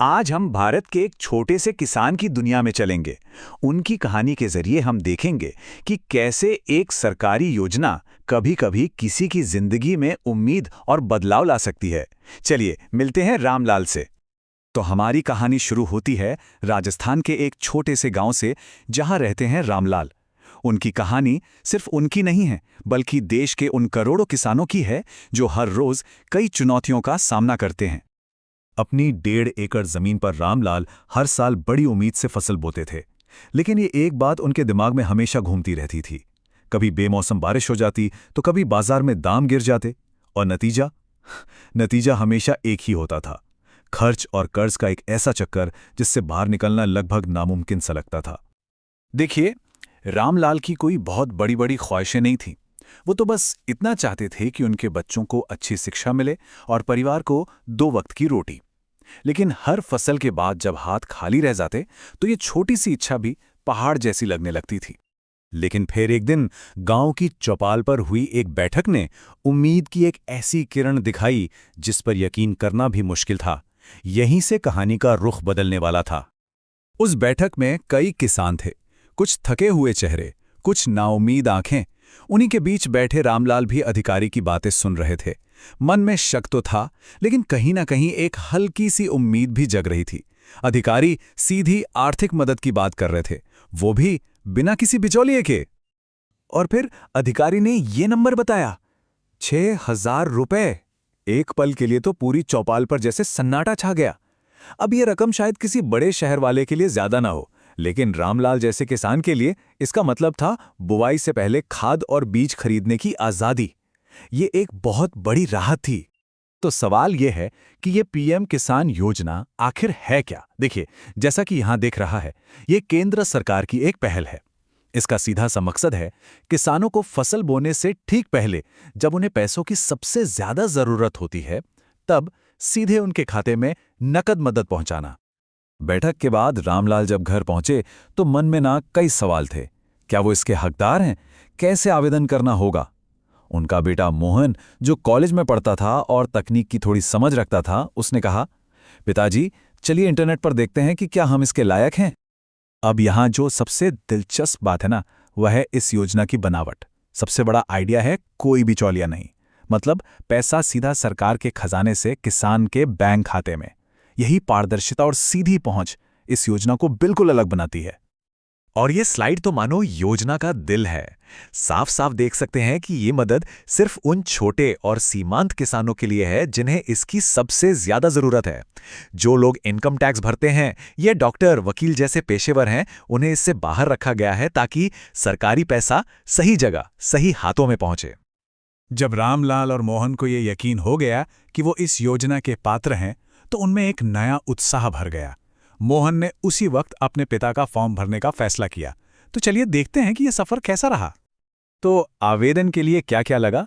आज हम भारत के एक छोटे से किसान की दुनिया में चलेंगे। उनकी कहानी के जरिए हम देखेंगे कि कैसे एक सरकारी योजना कभी-कभी किसी की जिंदगी में उम्मीद और बदलाव ला सकती है। चलिए मिलते हैं रामलाल से। तो हमारी कहानी शुरू होती है राजस्थान के एक छोटे से गांव से, जहां रहते हैं रामलाल। उनकी कहानी सिर्फ उनकी नहीं है, बल्कि देश के उन करोड़ों किसानों की है जो हर रोज कई चुनौतियों का सामना करते हैं। अपनी 1.5 एकड़ जमीन पर रामलाल हर साल बड़ी उम्मीद से फसल बोते थे। लेकिन ये एक बात उनके दिमाग में हमेशा घूमती रहती थी। कभी बेमौसम बारिश हो जाती तो कभी बाजार में दाम गिर जाते, और नतीजा नतीजा हमेशा एक ही होता था, खर्च और कर्ज का एक ऐसा चक्कर जिससे बाहर निकलना लगभग नामुमकिन सा लगता था। देखिए, रामलाल की कोई बहुत बड़ी बड़ी ख्वाहिशें नहीं थीं। वो तो बस इतना चाहते थे कि उनके बच्चों को अच्छी शिक्षा मिले और परिवार को 2 वक्त की रोटी। लेकिन हर फसल के बाद जब हाथ खाली रह जाते तो ये छोटी सी इच्छा भी पहाड़ जैसी लगने लगती थी। लेकिन फिर एक दिन गांव की चौपाल पर हुई एक बैठक ने उम्मीद की एक ऐसी किरण दिखाई जिस पर यकीन करना भी मुश्किल था। यहीं से कहानी का रुख बदलने वाला था। उस बैठक में कई किसान थे, कुछ थके हुए चेहरे, कुछ नाउम्मीद आंखें। उन्हीं के बीच बैठे रामलाल भी अधिकारी की बातें सुन रहे थे। मन में शक तो था, लेकिन कहीं ना कहीं एक हल्की सी उम्मीद भी जग रही थी। अधिकारी सीधी आर्थिक मदद की बात कर रहे थे, वो भी बिना किसी बिचौलिए के। और फिर अधिकारी ने ये नंबर बताया, 6,000 रुपए। एक पल के लिए तो पूरी चौपाल पर जैसे सन्नाटा छा गया। अब ये रकम शायद किसी बड़े शहर वाले के लिए ज्यादा ना हो, लेकिन रामलाल जैसे किसान के लिए इसका मतलब था बुवाई से पहले खाद और बीज खरीदने की आजादी। ये एक बहुत बड़ी राहत थी। तो सवाल यह है कि ये पीएम किसान योजना आखिर है क्या? देखिए, जैसा कि यहां देख रहा है, ये केंद्र सरकार की एक पहल है। इसका सीधा सा मकसद है किसानों को फसल बोने से ठीक पहले, जब उन्हें पैसों की सबसे ज्यादा जरूरत होती है, तब सीधे उनके खाते में नकद मदद पहुंचाना। बैठक के बाद रामलाल जब घर पहुंचे तो मन में ना कई सवाल थे। क्या वो इसके हकदार हैं? कैसे आवेदन करना होगा? उनका बेटा मोहन, जो कॉलेज में पढ़ता था और तकनीक की थोड़ी समझ रखता था, उसने कहा, पिताजी, चलिए इंटरनेट पर देखते हैं कि क्या हम इसके लायक हैं। अब यहां जो सबसे दिलचस्प बात है ना, वह है इस योजना की बनावट। सबसे बड़ा आइडिया है कोई बिचौलिया नहीं। मतलब पैसा सीधा सरकार के खजाने से किसान के बैंक खाते में। यही पारदर्शिता और सीधी पहुंच इस योजना को बिल्कुल अलग बनाती है। और ये स्लाइड तो मानो योजना का दिल है। साफ साफ देख सकते हैं कि ये मदद सिर्फ उन छोटे और सीमांत किसानों के लिए है जिन्हें इसकी सबसे ज्यादा जरूरत है। जो लोग इनकम टैक्स भरते हैं, ये डॉक्टर, वकील जैसे पेशेवर हैं, उन्हें इससे बाहर रखा गया है ताकि सरकारी पैसा सही जगह, सही हाथों में पहुंचे। जब रामलाल और मोहन को ये यकीन हो गया कि वो इस योजना के पात्र हैं, तो उनमें एक नया उत्साह भर गया। मोहन ने उसी वक्त अपने पिता का फॉर्म भरने का फैसला किया। तो चलिए देखते हैं कि यह सफर कैसा रहा। तो आवेदन के लिए क्या क्या लगा?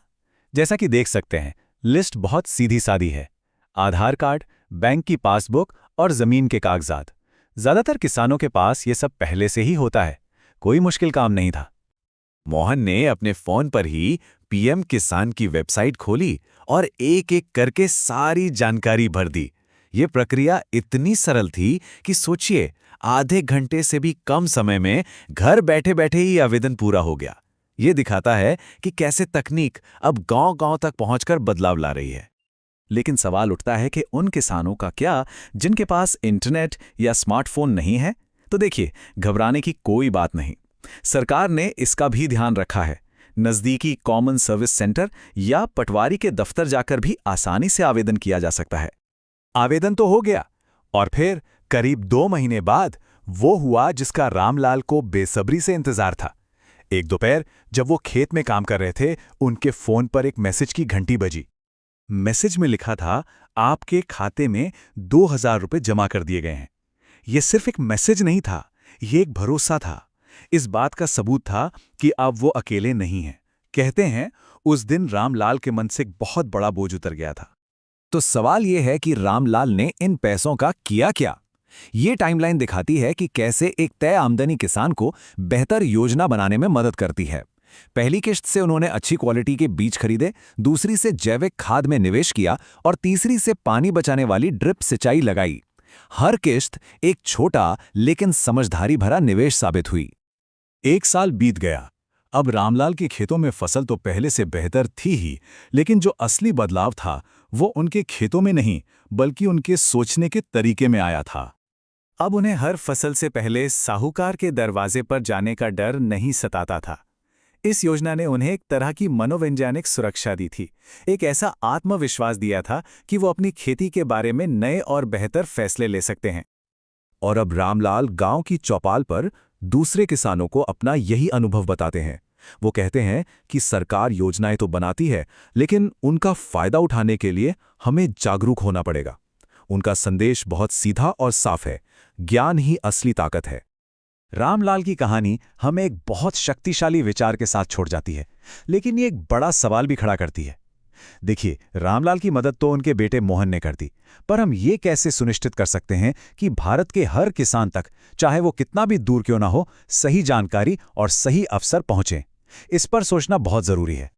जैसा कि देख सकते हैं, लिस्ट बहुत सीधी सादी है। आधार कार्ड, बैंक की पासबुक और जमीन के कागजात। ज्यादातर किसानों के पास ये सब पहले से ही होता है। कोई मुश्किल काम नहीं था। मोहन ने अपने फोन पर ही पीएम किसान की वेबसाइट खोली और एक एक करके सारी जानकारी भर दी। ये प्रक्रिया इतनी सरल थी कि सोचिए, आधे घंटे से भी कम समय में घर बैठे बैठे ही आवेदन पूरा हो गया। ये दिखाता है कि कैसे तकनीक अब गांव-गांव तक पहुंचकर बदलाव ला रही है। लेकिन सवाल उठता है कि उन किसानों का क्या जिनके पास इंटरनेट या स्मार्टफोन नहीं है? तो देखिए, घबराने की कोई बात नहीं। सरकार ने इसका भी ध्यान रखा है। नज़दीकी कॉमन सर्विस सेंटर या पटवारी के दफ्तर जाकर भी आसानी से आवेदन किया जा सकता है। आवेदन तो हो गया, और फिर करीब 2 महीने बाद वो हुआ जिसका रामलाल को बेसब्री से इंतजार था। एक दोपहर जब वो खेत में काम कर रहे थे, उनके फोन पर एक मैसेज की घंटी बजी। मैसेज में लिखा था, आपके खाते में 2,000 रुपए जमा कर दिए गए हैं। यह सिर्फ एक मैसेज नहीं था, ये एक भरोसा था। इस बात का सबूत था कि अब वो अकेले नहीं हैं। कहते हैं, उस दिन रामलाल के मन से एक बहुत बड़ा बोझ उतर गया था। तो सवाल यह है कि रामलाल ने इन पैसों का किया क्या? ये टाइमलाइन दिखाती है कि कैसे एक तय आमदनी किसान को बेहतर योजना बनाने में मदद करती है। पहली किश्त से उन्होंने अच्छी क्वालिटी के बीज खरीदे, दूसरी से जैविक खाद में निवेश किया और तीसरी से पानी बचाने वाली ड्रिप सिंचाई लगाई। हर किश्त एक छोटा लेकिन समझदारी भरा निवेश साबित हुई। 1 साल बीत गया। अब रामलाल के खेतों में फसल तो पहले से बेहतर थी ही, लेकिन जो असली बदलाव था वो उनके खेतों में नहीं बल्कि उनके सोचने के तरीके में आया था। अब उन्हें हर फसल से पहले साहूकार के दरवाजे पर जाने का डर नहीं सताता था। इस योजना ने उन्हें एक तरह की मनोवैज्ञानिक सुरक्षा दी थी, एक ऐसा आत्मविश्वास दिया था कि वो अपनी खेती के बारे में नए और बेहतर फैसले ले सकते हैं। और अब रामलाल गांव की चौपाल पर दूसरे किसानों को अपना यही अनुभव बताते हैं। वो कहते हैं कि सरकार योजनाएं तो बनाती है, लेकिन उनका फायदा उठाने के लिए हमें जागरूक होना पड़ेगा। उनका संदेश बहुत सीधा और साफ है, ज्ञान ही असली ताकत है। रामलाल की कहानी हमें एक बहुत शक्तिशाली विचार के साथ छोड़ जाती है, लेकिन ये एक बड़ा सवाल भी खड़ा करती है। देखिए, रामलाल की मदद तो उनके बेटे मोहन ने कर दी, पर हम ये कैसे सुनिश्चित कर सकते हैं कि भारत के हर किसान तक, चाहे वो कितना भी दूर क्यों ना हो, सही जानकारी और सही अवसर पहुंचे? इस पर सोचना बहुत जरूरी है।